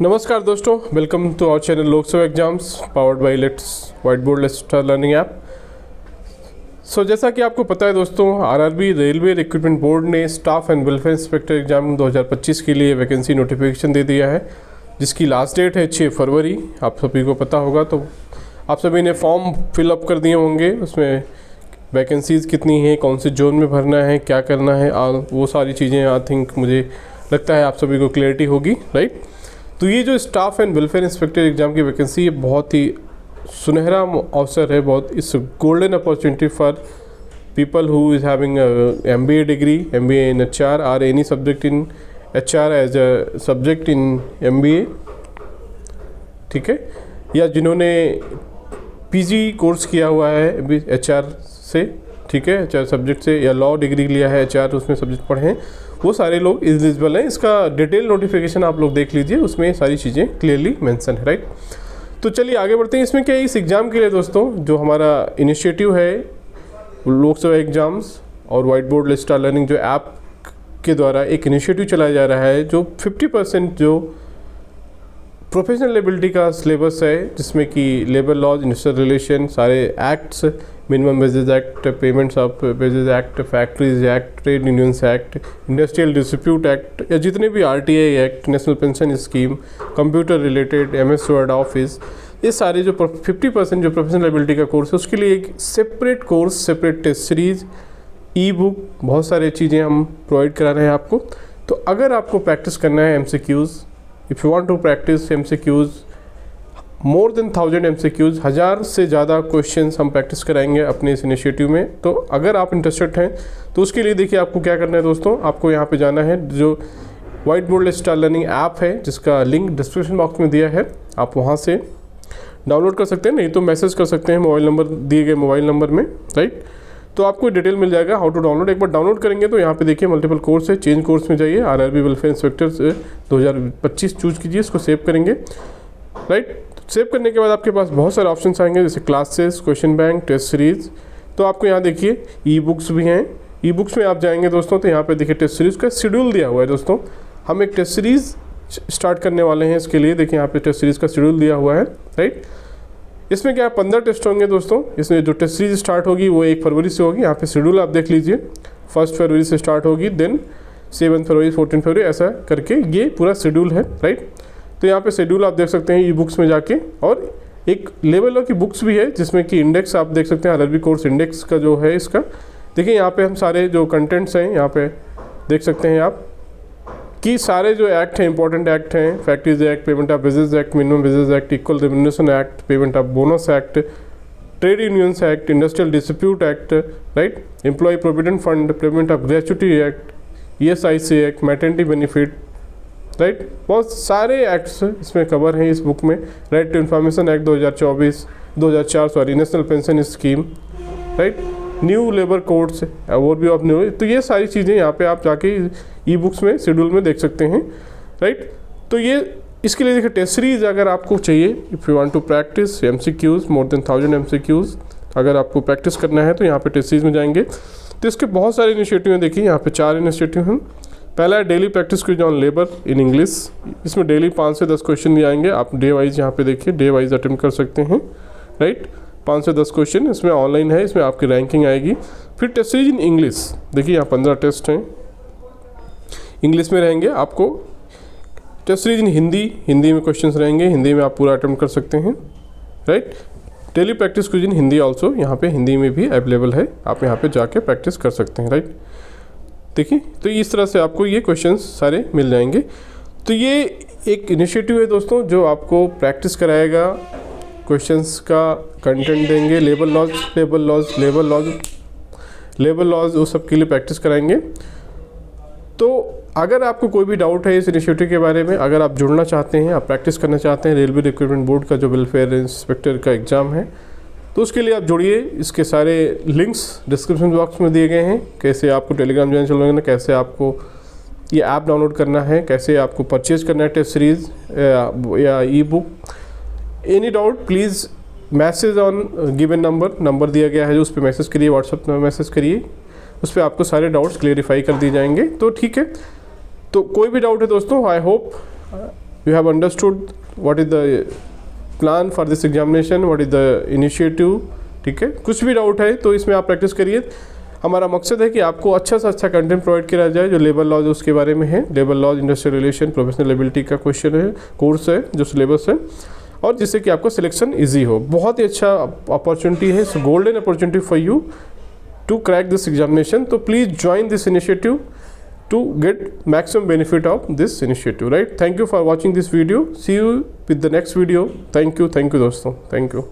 नमस्कार दोस्तों, welcome to our channel Lok Sabha exams powered by let's white board let's start learning app. So जैसा कि आपको पता है दोस्तों, आरआरबी रेलवे रिक्रूटमेंट बोर्ड ने staff and welfare inspector exam 2025 के लिए वैकेंसी नोटिफिकेशन दे दिया है, जिसकी लास्ट डेट है 6 फरवरी। आप सभी को पता होगा, तो आप सभी ने फॉर्म फिलअप कर दिए होंगे। उसमें वैकेंसीज़ कितनी हैं, कौन से जोन में भरना है, क्या करना है, वो सारी चीज़ें आई थिंक मुझे लगता है आप सभी को क्लियरिटी होगी, राइट। तो ये जो staff and welfare inspector exam की वैकेंसी, ये बहुत ही सुनहरा अवसर है, बहुत इस golden opportunity for people who is having MBA degree, MBA in HR और any subject in HR as a subject in MBA, ठीक है, या जिन्होंने PG कोर्स किया हुआ है HR से, ठीक है, HR सब्जेक्ट से, या लॉ डिग्री लिया है HR उसमें सब्जेक्ट पढ़े हैं, वो सारे लोग एलिजिबल हैं। इसका डिटेल नोटिफिकेशन आप लोग देख लीजिए, उसमें सारी चीज़ें क्लियरली मेंशन है, राइट। तो चलिए आगे बढ़ते हैं। इसमें क्या है, इस एग्ज़ाम के लिए दोस्तों जो हमारा इनिशिएटिव है लोकसभा एग्ज़ाम्स और white board let's start learning जो ऐप के द्वारा एक इनिशिएटिव चलाया जा रहा है, जो 50% जो प्रोफेशनल एबिलिटी का सिलेबस है, जिसमें कि लेबर लॉज, इंडस्ट्रियल रिलेशन, सारे acts, minimum wages act, payments of wages act, factories act, trade unions act, industrial dispute act, या जितने भी RTI act, national pension scheme, computer related, MS word office, ये सारे जो 50% जो प्रोफेशनल एबिलिटी का course है, उसके लिए एक separate course, separate test series, e book, बहुत सारी चीज़ें हम प्रोवाइड करा रहे हैं आपको। तो अगर आपको प्रैक्टिस करना है MCQs, if you want to practice MCQs, more than 1000 MCQs, 1000 से ज़्यादा क्वेश्चंस हम प्रैक्टिस कराएंगे अपने इस इनिशिएटिव में। तो अगर आप इंटरेस्टेड हैं तो उसके लिए देखिए आपको क्या करना है दोस्तों, आपको यहाँ पे जाना है, जो white board let's start learning app है, जिसका लिंक डिस्क्रिप्शन बॉक्स में दिया है, आप वहाँ से डाउनलोड कर सकते हैं, नहीं तो मैसेज कर सकते हैं मोबाइल नंबर, दिए गए मोबाइल नंबर में, राइट। तो आपको डिटेल मिल जाएगा हाउ टू डाउनलोड। एक बार डाउनलोड करेंगे तो यहाँ पे देखिए मल्टीपल कोर्स है, चेंज कोर्स में जाइए, आरआरबी वेलफेयर इंस्पेक्टर 2025 चूज कीजिए, इसको सेव करेंगे, राइट। सेव करने के बाद आपके पास बहुत सारे ऑप्शंस आएंगे, जैसे classes, question bank, test series. तो आपको यहाँ देखिए ई बुक्स भी हैं, ई बुक्स में आप जाएंगे दोस्तों, तो यहाँ पे देखिए टेस्ट सीरीज का शेड्यूल दिया हुआ है दोस्तों। हम एक टेस्ट सीरीज स्टार्ट करने वाले हैं, इसके लिए देखिए यहाँ पे टेस्ट सीरीज का शेड्यूल दिया हुआ है, राइट। इसमें क्या 15 टेस्ट होंगे दोस्तों। इसमें जो टेस्ट सीरीज स्टार्ट होगी वो 1 फरवरी से होगी। यहाँ पे शेड्यूल आप देख लीजिए, 1 फरवरी से स्टार्ट होगी, देन 7 फरवरी, 14 फरवरी, ऐसा करके ये पूरा शेड्यूल है, राइट। तो यहाँ पे शेड्यूल आप देख सकते हैं ई बुक्स में जाके, और एक लेवल लॉ की बुक्स भी है, जिसमें कि इंडेक्स आप देख सकते हैं, आरआरबी कोर्स इंडेक्स का जो है इसका देखिए, यहाँ पे हम सारे जो कंटेंट्स हैं यहाँ पे देख सकते हैं आप, कि सारे जो एक्ट हैं, इंपॉर्टेंट एक्ट हैं, factories act, payment of wages act, minimum wages act, equal remuneration act, payment of bonus act, trade unions act, industrial dispute act, right, employ provident fund, payment of gratuity act, ESIC act, maternity benefit, right, बहुत सारे acts इसमें cover हैं इस book में। Right to information act 2004 sorry, national pension scheme, right, new labour codes, overview of new. तो ये सारी चीज़ें यहाँ पे आप जाके ई बुक्स में शेड्यूल में देख सकते हैं, राइट। तो ये इसके लिए देखिए टेस्ट सीरीज अगर आपको चाहिए, if you want to practice MCQs more than 1000 MCQs, अगर आपको प्रैक्टिस करना है तो यहाँ पे टेस्ट सीरीज में जाएंगे। तो इसके बहुत सारे इनिशिएटिव हैं, देखिए यहाँ पे 4 इनिशिएटिव हैं। पहला है daily practice quiz on labour in English, इसमें डेली 5 से 10 क्वेश्चन भी आएंगे। आप डे वाइज यहाँ पे देखिए डे वाइज अटेम्प्ट कर सकते हैं, राइट। 5 से 10 क्वेश्चन इसमें ऑनलाइन है, इसमें आपकी रैंकिंग आएगी। फिर टेस्ट सीरीज इन इंग्लिश, देखिए यहाँ 15 टेस्ट हैं, इंग्लिश में रहेंगे। आपको टेस्ट सीरीज इन हिंदी में क्वेश्चंस रहेंगे, हिंदी में आप पूरा अटेम्प्ट कर सकते हैं, राइट। डेली प्रैक्टिस क्विज इन हिंदी ऑल्सो, यहाँ पे हिंदी में भी अवेलेबल है, आप यहाँ पे जाके प्रैक्टिस कर सकते हैं, राइट। देखिए तो इस तरह से आपको ये क्वेश्चंस सारे मिल जाएंगे। तो ये एक इनिशिएटिव है दोस्तों, जो आपको प्रैक्टिस कराएगा, क्वेश्चंस का कंटेंट देंगे, लेबर लॉज वो सब के लिए प्रैक्टिस कराएंगे। तो अगर आपको कोई भी डाउट है इस इनिशिएटिव के बारे में, अगर आप जुड़ना चाहते हैं, आप प्रैक्टिस करना चाहते हैं रेलवे रिक्रूटमेंट बोर्ड का जो वेलफेयर इंस्पेक्टर का एग्ज़ाम है, तो उसके लिए आप जुड़िए। इसके सारे लिंक्स डिस्क्रिप्शन बॉक्स में दिए गए हैं, कैसे आपको टेलीग्राम ज्वाइन करना, कैसे आपको ये ऐप डाउनलोड करना है, कैसे आपको परचेज़ करना है टेस्ट सीरीज़ या ई book. Any doubt please message on given number दिया गया है, जो उस पर मैसेज करिए, व्हाट्सएप में मैसेज करिए, उस पर आपको सारे डाउट्स क्लेरिफाई कर दिए जाएंगे। तो ठीक है, तो कोई भी डाउट है दोस्तों, I hope you have understood what is the plan for this examination, what is the initiative, ठीक है। कुछ भी डाउट है तो इसमें आप प्रैक्टिस करिए। हमारा मकसद है कि आपको अच्छा से अच्छा कंटेंट प्रोवाइड किया जाए। जो लेबर लॉज उसके बारे में है, labour laws, industrial relation, professional ability का क्वेश्चन है, कोर्स है, जो सिलेबस है, और जिससे कि आपका सिलेक्शन ईजी हो। बहुत ही अच्छा अपॉर्चुनिटी है, golden opportunity for you to crack this examination. तो please join this initiative to get maximum benefit of this initiative, right? Thank you for watching this video. See you with the next video. Thank you दोस्तों, thank you.